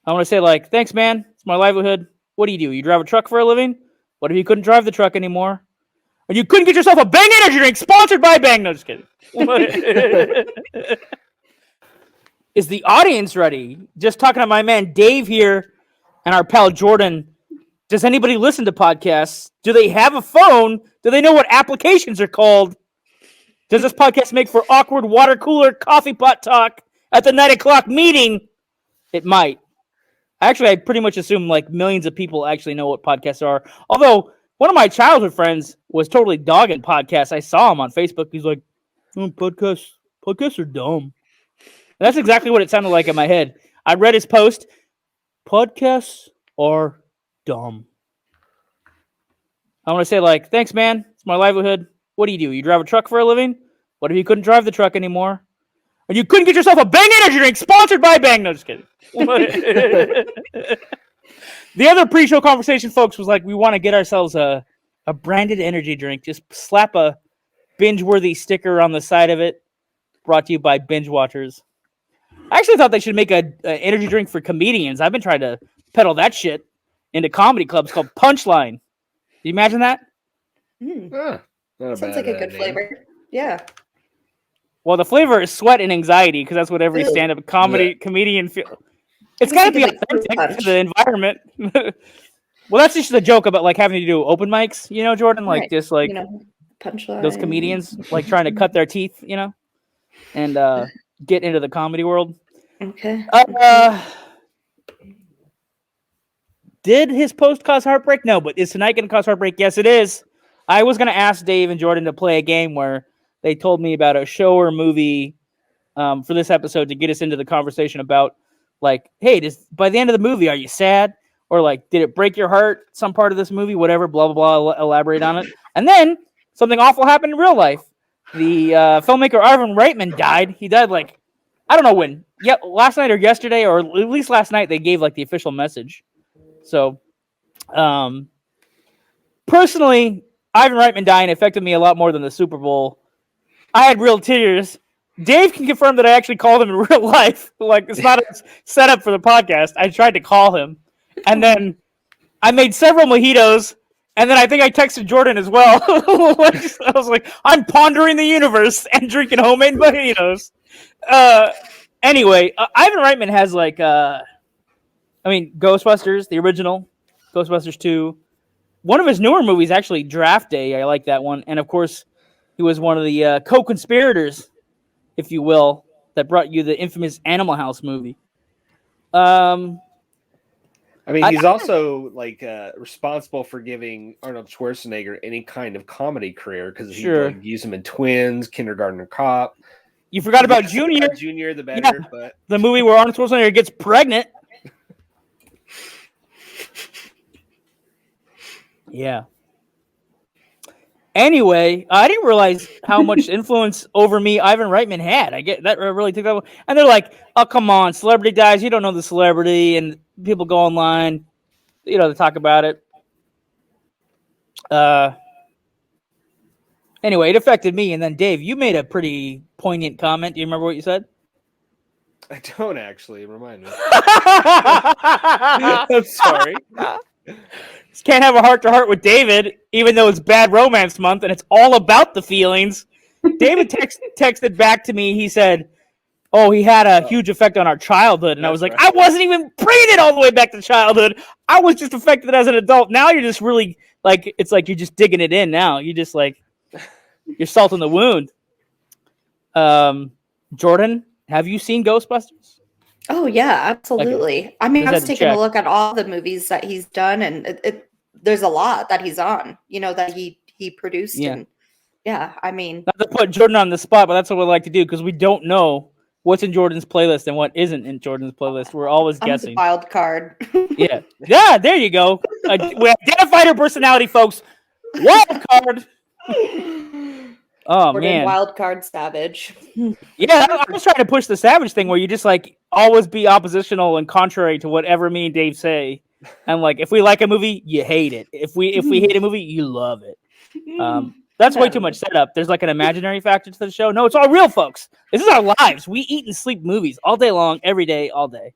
I want to say, like, thanks, man. It's my livelihood. What do? You drive a truck for a living? What if you couldn't drive the truck anymore? And you couldn't get yourself a Bang energy drink sponsored by Bang? No, just kidding. Is the audience ready? Just talking to my man Dave here and our pal Jordan. Does anybody listen to podcasts? Do they have a phone? Do they know what applications are called? Does this podcast make for awkward water cooler coffee pot talk at the 9 o'clock meeting? It might. Actually, I pretty much assume like millions of people actually know what podcasts are. Although one of my childhood friends was totally dogging podcasts. I saw him on Facebook. He's like, podcasts are dumb. And that's exactly what it sounded like in my head. I read his post. Podcasts are dumb. I want to say, like, thanks, man. It's my livelihood. What do? You drive a truck for a living? What if you couldn't drive the truck anymore? And you couldn't get yourself a Bang energy drink sponsored by Bang? No, just kidding. The other pre-show conversation, folks, was like, we want to get ourselves a branded energy drink. Just slap a binge-worthy sticker on the side of it. Brought to you by Binge-Watchers. I actually thought they should make a energy drink for comedians. I've been trying to peddle that shit into comedy clubs called Punchline. Do you imagine that? Sounds like a good flavor. Yeah. Well, the flavor is sweat and anxiety because that's what every stand-up comedian feels. It's got to be authentic to the environment. Well, that's just the joke about like having to do open mics, you know, Jordan. Like just like Punchline. Those comedians like trying to cut their teeth, you know, and get into the comedy world. Okay. Did his post cause heartbreak? No, but is tonight going to cause heartbreak? Yes, it is. I was going to ask Dave and Jordan to play a game where they told me about a show or movie for this episode to get us into the conversation about, like, hey, by the end of the movie, are you sad? Or, like, did it break your heart, some part of this movie, whatever, blah, blah, blah, elaborate on it. And then something awful happened in real life. The filmmaker Ivan Reitman died. He died, like, I don't know when. Yeah, last night or yesterday, or at least last night, they gave, like, the official message. So, personally, Ivan Reitman dying affected me a lot more than the Super Bowl. I had real tears. Dave can confirm that I actually called him in real life. Like, it's not a setup for the podcast. I tried to call him. And then I made several mojitos. And then I think I texted Jordan as well. I was like, I'm pondering the universe and drinking homemade mojitos. Anyway, Ivan Reitman has, like, Ghostbusters, the original, Ghostbusters 2. One of his newer movies, actually, Draft Day. I like that one. And, of course, he was one of the co-conspirators, if you will, that brought you the infamous Animal House movie. He's also like responsible for giving Arnold Schwarzenegger any kind of comedy career because he used him in Twins, Kindergarten Cop. You forgot about Junior. Junior, the better. Yeah, but the movie where Arnold Schwarzenegger gets pregnant. Yeah. Anyway, I didn't realize how much influence over me Ivan Reitman had. I get that really took that. And they're like, "Oh, come on, celebrity dies. You don't know the celebrity." And people go online, to talk about it. Anyway, it affected me. And then Dave, you made a pretty poignant comment. Do you remember what you said? I don't actually. Remind me. I'm sorry. Just can't have a heart-to-heart with David, even though it's Bad Romance Month and it's all about the feelings. David texted back to me. He said, "Oh, he had a huge effect on our childhood." And I was like, right. I wasn't even bringing it all the way back to childhood. I was just affected as an adult. Now you're just really, like, it's like you're just digging it in now. You just, like, you're salting the wound. Jordan, have you seen Ghostbusters? Oh, yeah, absolutely. Okay. I was taking a look at all the movies that he's done, and there's a lot that he's on, that he produced. Yeah. And not to put Jordan on the spot, but that's what we like to do because we don't know what's in Jordan's playlist and what isn't in Jordan's playlist. We're always guessing. Wild card. Yeah, there you go. We identified her personality, folks. Wild card. Oh, man. Wild card savage. Yeah, I was trying to push the savage thing where you just, like, always be oppositional and contrary to whatever me and Dave say. And, like, if we like a movie, you hate it. If we hate a movie, you love it. That's way too much setup. There's, like, an imaginary factor to the show. No, it's all real, folks. This is our lives. We eat and sleep movies all day long, every day, all day.